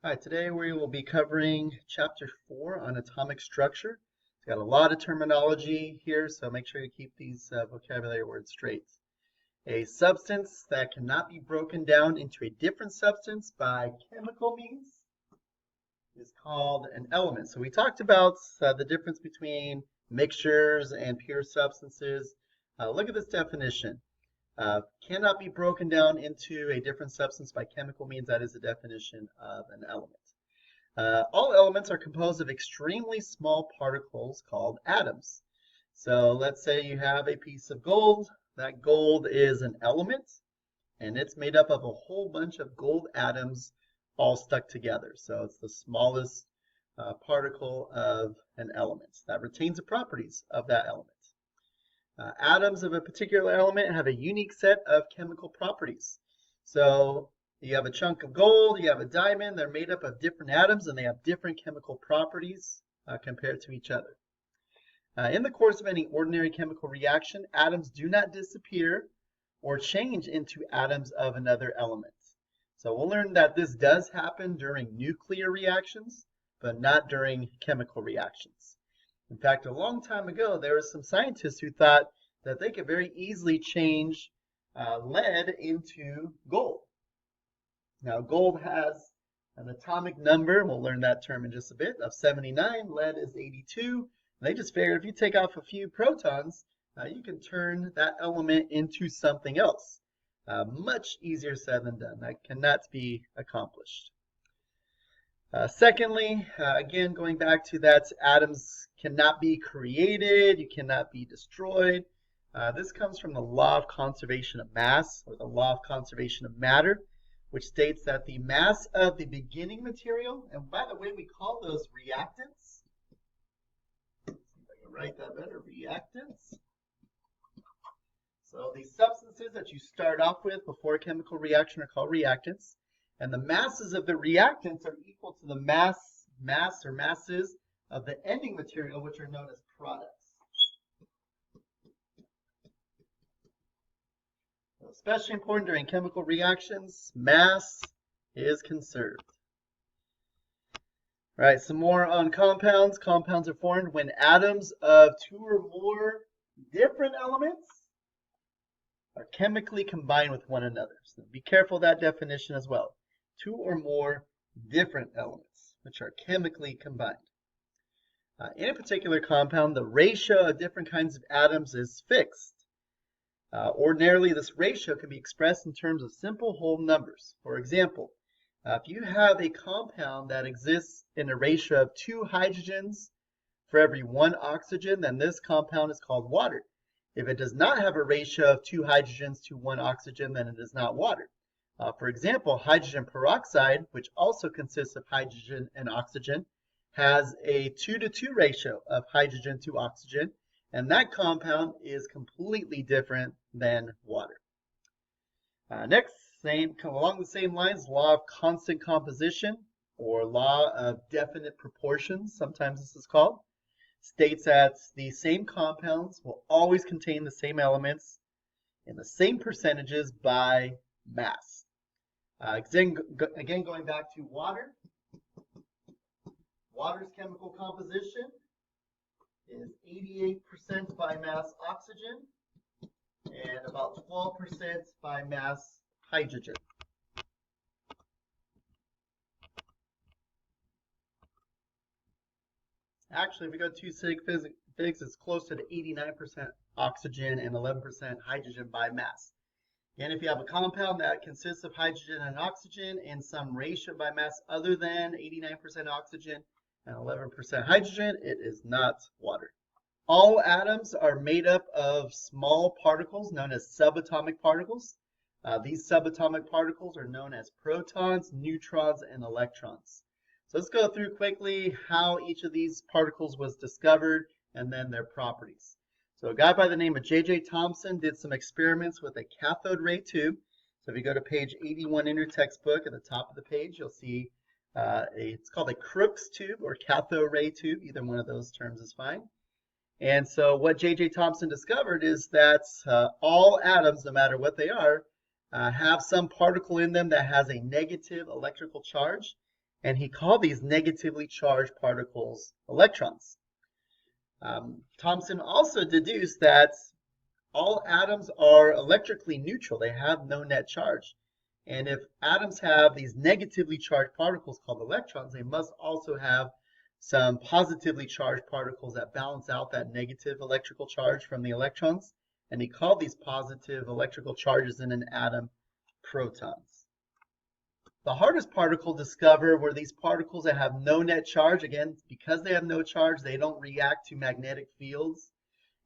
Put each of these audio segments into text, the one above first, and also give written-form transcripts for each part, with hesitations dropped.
Hi, today we will be covering Chapter 4 on atomic structure. It's got a lot of terminology here, so make sure you keep these vocabulary words straight. A substance that cannot be broken down into a different substance by chemical means is called an element. So we talked about the difference between mixtures and pure substances. Look at this definition. Cannot be broken down into a different substance by chemical means. That is the definition of an element. All elements are composed of extremely small particles called atoms. So let's say you have a piece of gold. That gold is an element, and it's made up of a whole bunch of gold atoms all stuck together. So it's the smallest particle of an element that retains the properties of that element. Atoms of a particular element have a unique set of chemical properties. So you have a chunk of gold, you have a diamond, they're made up of different atoms and they have different chemical properties compared to each other. In the course of any ordinary chemical reaction, atoms do not disappear or change into atoms of another element. So we'll learn that this does happen during nuclear reactions, but not during chemical reactions. In fact, a long time ago, there were some scientists who thought that they could very easily change lead into gold. Now, gold has an atomic number, we'll learn that term in just a bit, of 79. Lead is 82. They just figured if you take off a few protons, you can turn that element into something else. Much easier said than done. That cannot be accomplished. Secondly, again, going back to that, atoms cannot be created, you cannot be destroyed. This comes from the law of conservation of mass, or the law of conservation of matter, which states that the mass of the beginning material, and by the way, we call those reactants. Let's see if I can write that better, reactants. So these substances that you start off with before a chemical reaction are called reactants. And the masses of the reactants are equal to the masses of the ending material, which are known as products. So especially important during chemical reactions, mass is conserved. All right, some more on compounds. Compounds are formed when atoms of two or more different elements are chemically combined with one another. So be careful of that definition as well. Two or more different elements, which are chemically combined. In a particular compound, the ratio of different kinds of atoms is fixed. Ordinarily, this ratio can be expressed in terms of simple whole numbers. For example, if you have a compound that exists in a ratio of 2 hydrogens for every 1 oxygen, then this compound is called water. If it does not have a ratio of 2 hydrogens to 1 oxygen, then it is not water. For example, hydrogen peroxide, which also consists of hydrogen and oxygen, has a 2:2 ratio of hydrogen to oxygen, and that compound is completely different than water. Next, along the same lines, law of constant composition, or law of definite proportions, sometimes this is called, states that the same compounds will always contain the same elements in the same percentages by mass. Again, going back to water. Water's chemical composition is 88% by mass oxygen and about 12% by mass hydrogen. Actually, if we go 2 sig figs, it's closer to 89% oxygen and 11% hydrogen by mass. And if you have a compound that consists of hydrogen and oxygen in some ratio by mass other than 89% oxygen and 11% hydrogen, it is not water. All atoms are made up of small particles known as subatomic particles. These subatomic particles are known as protons, neutrons, and electrons. So let's go through quickly how each of these particles was discovered and then their properties. So a guy by the name of J.J. Thomson did some experiments with a cathode ray tube. So if you go to page 81 in your textbook, at the top of the page, you'll see it's called a Crookes tube or cathode ray tube. Either one of those terms is fine. And so what J.J. Thomson discovered is that all atoms, no matter what they are, have some particle in them that has a negative electrical charge. and he called these negatively charged particles electrons. Thomson also deduced that all atoms are electrically neutral. They have no net charge. And if atoms have these negatively charged particles called electrons, they must also have some positively charged particles that balance out that negative electrical charge from the electrons. And he called these positive electrical charges in an atom protons. The hardest particle to discover were these particles that have no net charge. Again, because they have no charge, they don't react to magnetic fields.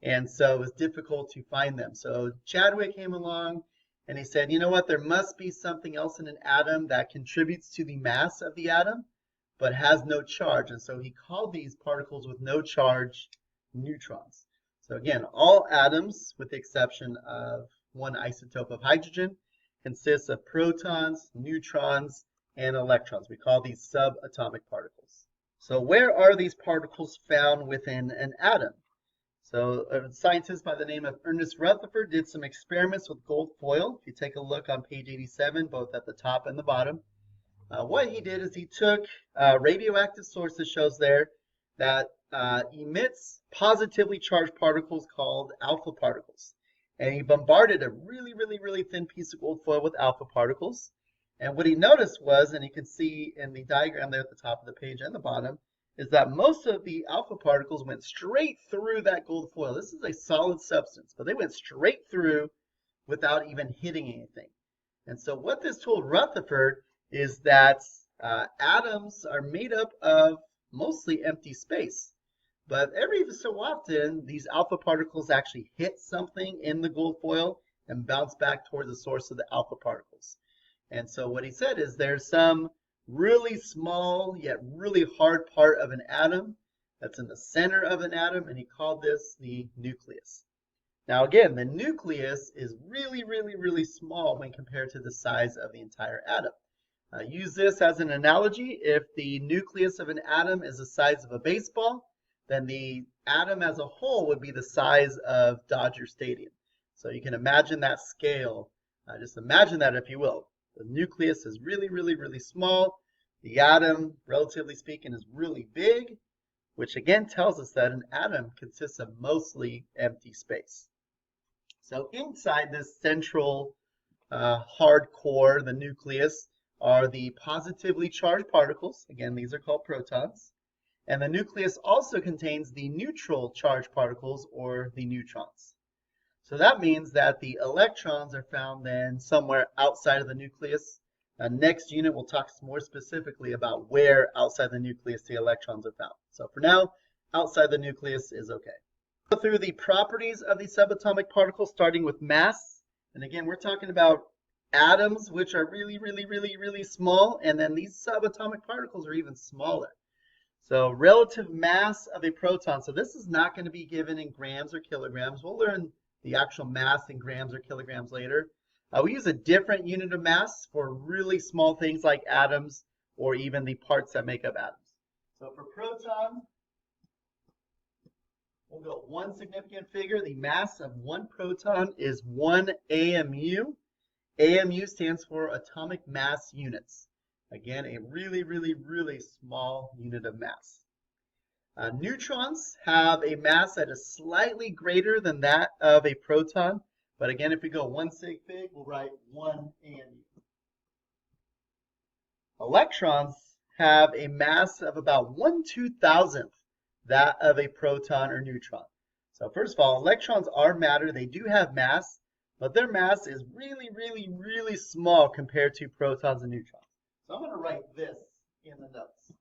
And so it was difficult to find them. So Chadwick came along and he said, you know what, there must be something else in an atom that contributes to the mass of the atom, but has no charge. And so he called these particles with no charge neutrons. So again, all atoms, with the exception of one isotope of hydrogen, consists of protons, neutrons, and electrons. We call these subatomic particles. So where are these particles found within an atom? So a scientist by the name of Ernest Rutherford did some experiments with gold foil. If you take a look on page 87, both at the top and the bottom, what he did is he took radioactive sources, shows there, that emits positively charged particles called alpha particles. And he bombarded a really thin piece of gold foil with alpha particles. And what he noticed was, and you can see in the diagram there at the top of the page and the bottom, is that most of the alpha particles went straight through that gold foil. This is a solid substance, but they went straight through without even hitting anything. And so what this told Rutherford is that atoms are made up of mostly empty space. But every so often, these alpha particles actually hit something in the gold foil and bounce back towards the source of the alpha particles. And so what he said is there's some really small yet really hard part of an atom that's in the center of an atom, and he called this the nucleus. Now again, the nucleus is really small when compared to the size of the entire atom. Use this as an analogy. If the nucleus of an atom is the size of a baseball, then the atom as a whole would be the size of Dodger Stadium. So you can imagine that scale. Just imagine that, if you will. The nucleus is really small. The atom, relatively speaking, is really big, which again tells us that an atom consists of mostly empty space. So inside this central hard core, the nucleus, are the positively charged particles. Again, these are called protons. And the nucleus also contains the neutral charged particles, or the neutrons. So that means that the electrons are found then somewhere outside of the nucleus. Next unit, we'll talk more specifically about where outside the nucleus the electrons are found. So for now, outside the nucleus is okay. Go through the properties of the subatomic particles, starting with mass. And again, we're talking about atoms, which are really small, and then these subatomic particles are even smaller. So relative mass of a proton. So this is not going to be given in grams or kilograms. We'll learn the actual mass in grams or kilograms later. We use a different unit of mass for really small things like atoms, or even the parts that make up atoms. So for proton, we'll go one significant figure. The mass of one proton is 1 AMU. AMU stands for atomic mass units. Again, a really small unit of mass. Neutrons have a mass that is slightly greater than that of a proton. But again, if we go one sig fig, we'll write 1 AMU. Electrons have a mass of about 1/2000th that of a proton or neutron. So first of all, electrons are matter. They do have mass, but their mass is really small compared to protons and neutrons. So I'm going to write this in the notes.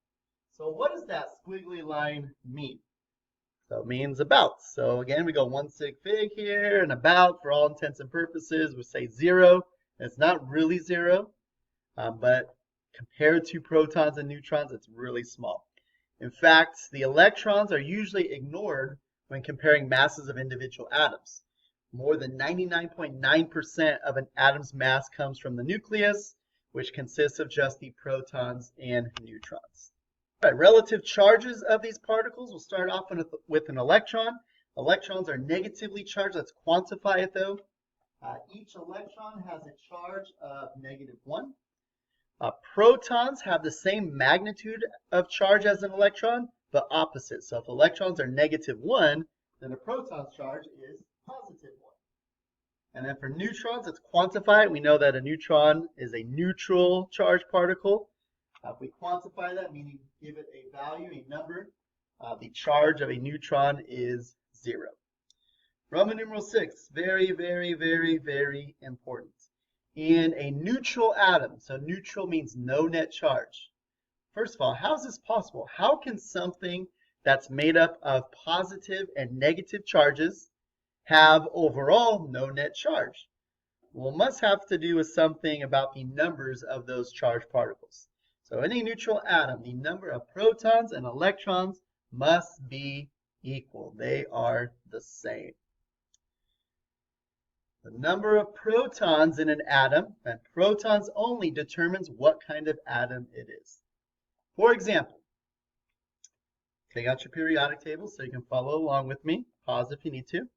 So what does that squiggly line mean? So it means about. So again, we go one sig fig here, and about, for all intents and purposes, we say 0. It's not really 0, but compared to protons and neutrons, it's really small. In fact, the electrons are usually ignored when comparing masses of individual atoms. More than 99.9% of an atom's mass comes from the nucleus, which consists of just the protons and neutrons. All right, relative charges of these particles. We'll start off with an electron. Electrons are negatively charged. Let's quantify it though. Each electron has a charge of -1. Protons have the same magnitude of charge as an electron, but opposite. So if electrons are -1, then a proton's charge is +1. And then for neutrons, let's quantify it. We know that a neutron is a neutral charge particle. If we quantify that, meaning give it a value, a number, the charge of a neutron is 0. Roman numeral 6, very, very, very, very important. In a neutral atom, so neutral means no net charge. First of all, how is this possible? How can something that's made up of positive and negative charges have overall no net charge? Well, it must have to do with something about the numbers of those charged particles. So in a neutral atom, the number of protons and electrons must be equal. They are the same. The number of protons in an atom, and protons only, determines what kind of atom it is. For example, take out your periodic table so you can follow along with me. Pause if you need to.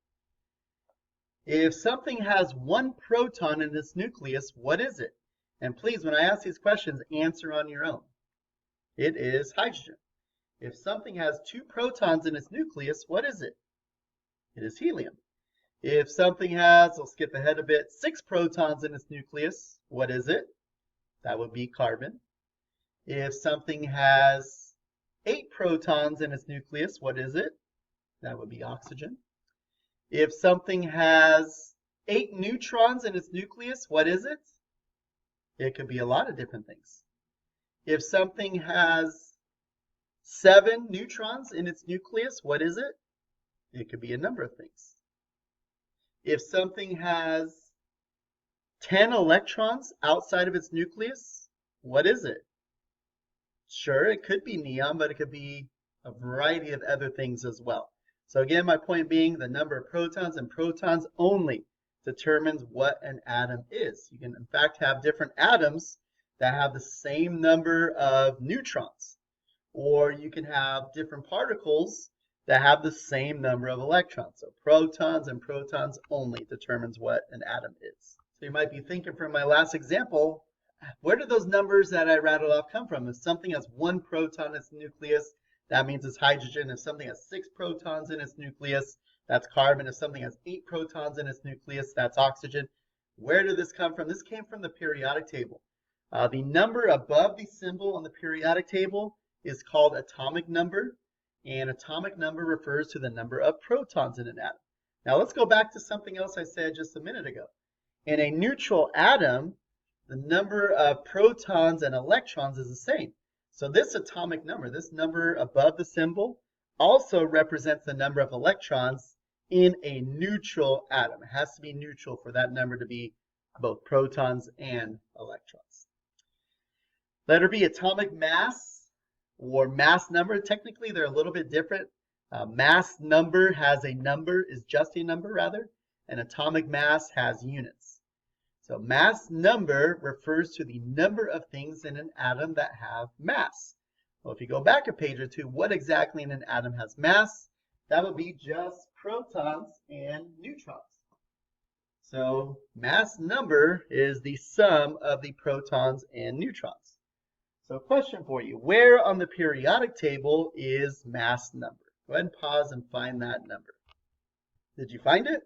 If something has 1 proton in its nucleus, what is it? And please, when I ask these questions, answer on your own. It is hydrogen. If something has 2 protons in its nucleus, what is it? It is helium. If something has, I'll skip ahead a bit, 6 protons in its nucleus, what is it? That would be carbon. If something has 8 protons in its nucleus, what is it? That would be oxygen. If something has 8 neutrons in its nucleus, what is it? It could be a lot of different things. If something has 7 neutrons in its nucleus, what is it? It could be a number of things. If something has 10 electrons outside of its nucleus, what is it? Sure, it could be neon, but it could be a variety of other things as well. So again, my point being, the number of protons and protons only determines what an atom is. You can in fact have different atoms that have the same number of neutrons, or you can have different particles that have the same number of electrons. So protons and protons only determines what an atom is. So you might be thinking from my last example, where do those numbers that I rattled off come from? If something has 1 proton in its nucleus, that means it's hydrogen. If something has 6 protons in its nucleus, that's carbon. If something has 8 protons in its nucleus, that's oxygen. Where did this come from? This came from the periodic table. The number above the symbol on the periodic table is called atomic number, and atomic number refers to the number of protons in an atom. Now let's go back to something else I said just a minute ago. In a neutral atom, the number of protons and electrons is the same. So this atomic number, this number above the symbol, also represents the number of electrons in a neutral atom. It has to be neutral for that number to be both protons and electrons. Letter B, atomic mass or mass number. Technically, they're a little bit different. Mass number has a number, is just a number rather, and atomic mass has units. So mass number refers to the number of things in an atom that have mass. Well, if you go back a page or two, what exactly in an atom has mass? That would be just protons and neutrons. So mass number is the sum of the protons and neutrons. So question for you, where on the periodic table is mass number? Go ahead and pause and find that number. Did you find it?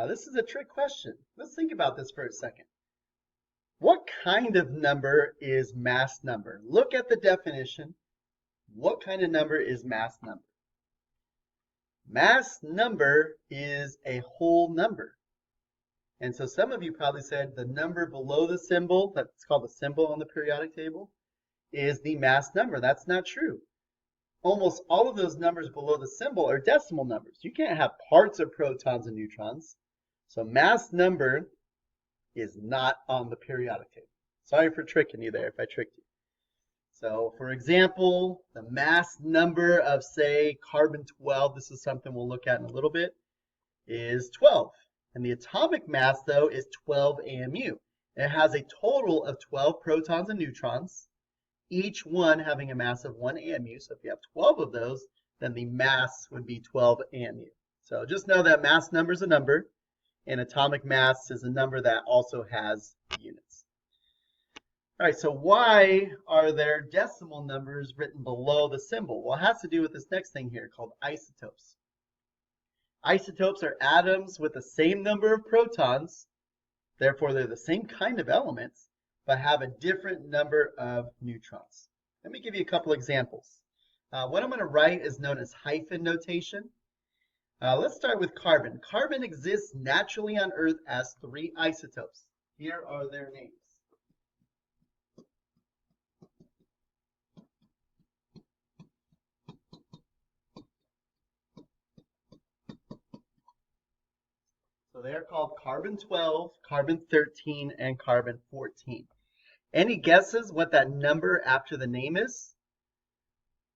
This is a trick question. Let's think about this for a second. What kind of number is mass number? Look at the definition. What kind of number is mass number? Mass number is a whole number. And so some of you probably said the number below the symbol, that's called the symbol on the periodic table, is the mass number. That's not true. Almost all of those numbers below the symbol are decimal numbers. You can't have parts of protons and neutrons. So mass number is not on the periodic table. Sorry for tricking you there if I tricked you. So for example, the mass number of, say, carbon-12, this is something we'll look at in a little bit, is 12. And the atomic mass, though, is 12 AMU. It has a total of 12 protons and neutrons, each one having a mass of 1 AMU. So if you have 12 of those, then the mass would be 12 AMU. So just know that mass number is a number, and atomic mass is a number that also has units. All right, so why are there decimal numbers written below the symbol? Well, it has to do with this next thing here called isotopes. Isotopes are atoms with the same number of protons, therefore they're the same kind of elements, but have a different number of neutrons. Let me give you a couple examples. What I'm going to write is known as hyphen notation. Let's start with carbon. Carbon exists naturally on Earth as 3 isotopes. Here are their names. So they are called carbon-12, carbon-13, and carbon-14. Any guesses what that number after the name is?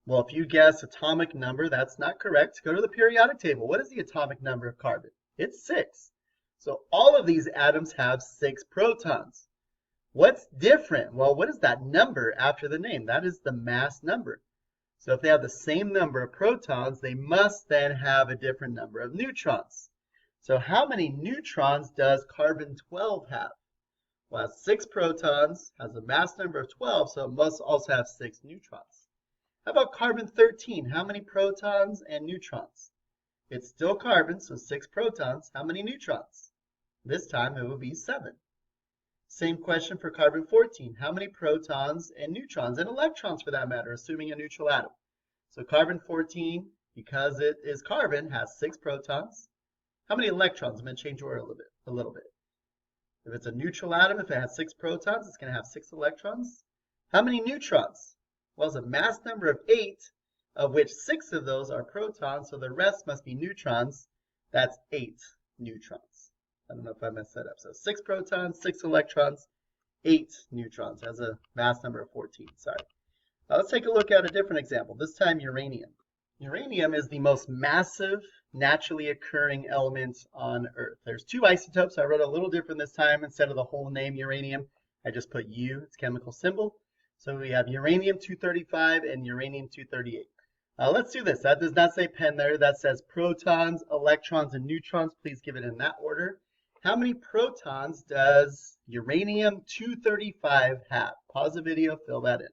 Well, if you guess atomic number, that's not correct. Go to the periodic table. What is the atomic number of carbon? It's 6. So all of these atoms have 6 protons. What's different? Well, what is that number after the name? That is the mass number. So if they have the same number of protons, they must then have a different number of neutrons. So how many neutrons does carbon-12 have? Well, it has 6 protons, has a mass number of 12, so it must also have 6 neutrons. How about carbon-13? How many protons and neutrons? It's still carbon, so 6 protons. How many neutrons? This time it would be 7. Same question for carbon-14. How many protons and neutrons, and electrons for that matter, assuming a neutral atom? So carbon-14, because it is carbon, has 6 protons. How many electrons? I'm going to change order a little bit. If it's a neutral atom, if it has 6 protons, it's going to have 6 electrons. How many neutrons? Well, it's a mass number of 8, of which 6 of those are protons, so the rest must be neutrons. That's 8 neutrons. I don't know if I messed that up. So 6 protons, 6 electrons, 8 neutrons. Has a mass number of 14. Sorry. Now let's take a look at a different example. This time uranium. Uranium is the most massive naturally occurring element on Earth. There's 2 isotopes. I wrote a little different this time. Instead of the whole name uranium, I just put U, its chemical symbol. So we have uranium-235 and uranium-238. Let's do this. That does not say pen there. That says protons, electrons, and neutrons. Please give it in that order. How many protons does uranium-235 have? Pause the video, fill that in.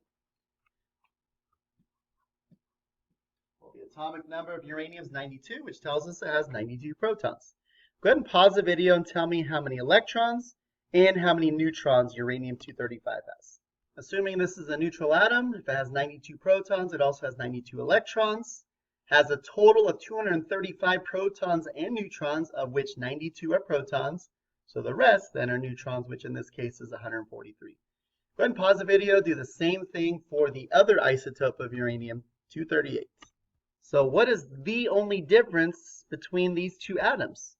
The atomic number of uranium is 92, which tells us it has 92 protons. Go ahead and pause the video and tell me how many electrons and how many neutrons uranium-235 has. Assuming this is a neutral atom, if it has 92 protons, it also has 92 electrons, has a total of 235 protons and neutrons, of which 92 are protons, so the rest then are neutrons, which in this case is 143. Go ahead and pause the video, do the same thing for the other isotope of uranium-238. So what is the only difference between these 2 atoms?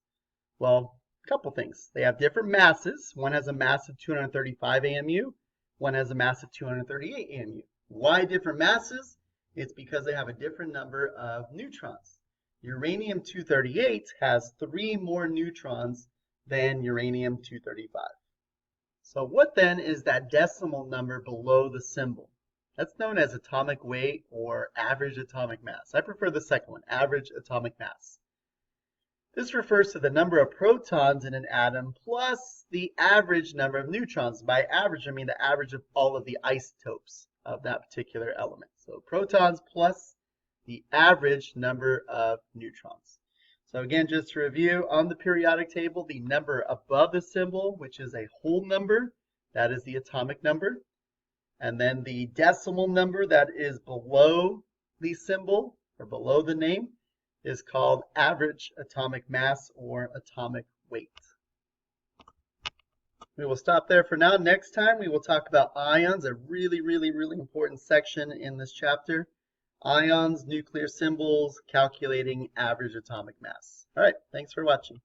Well, a couple things. They have different masses. One has a mass of 235 AMU. One has a mass of 238 AMU. Why different masses? It's because they have a different number of neutrons. Uranium-238 has 3 more neutrons than uranium-235. So what then is that decimal number below the symbol? That's known as atomic weight or average atomic mass. I prefer the second one, average atomic mass. This refers to the number of protons in an atom plus the average number of neutrons. By average, I mean the average of all of the isotopes of that particular element. So protons plus the average number of neutrons. So again, just to review, on the periodic table, the number above the symbol, which is a whole number, that is the atomic number. And then the decimal number that is below the symbol or below the name is called average atomic mass or atomic weight. We will stop there for now. Next time we will talk about ions, a really important section in this chapter. Ions, nuclear symbols, calculating average atomic mass. All right, thanks for watching.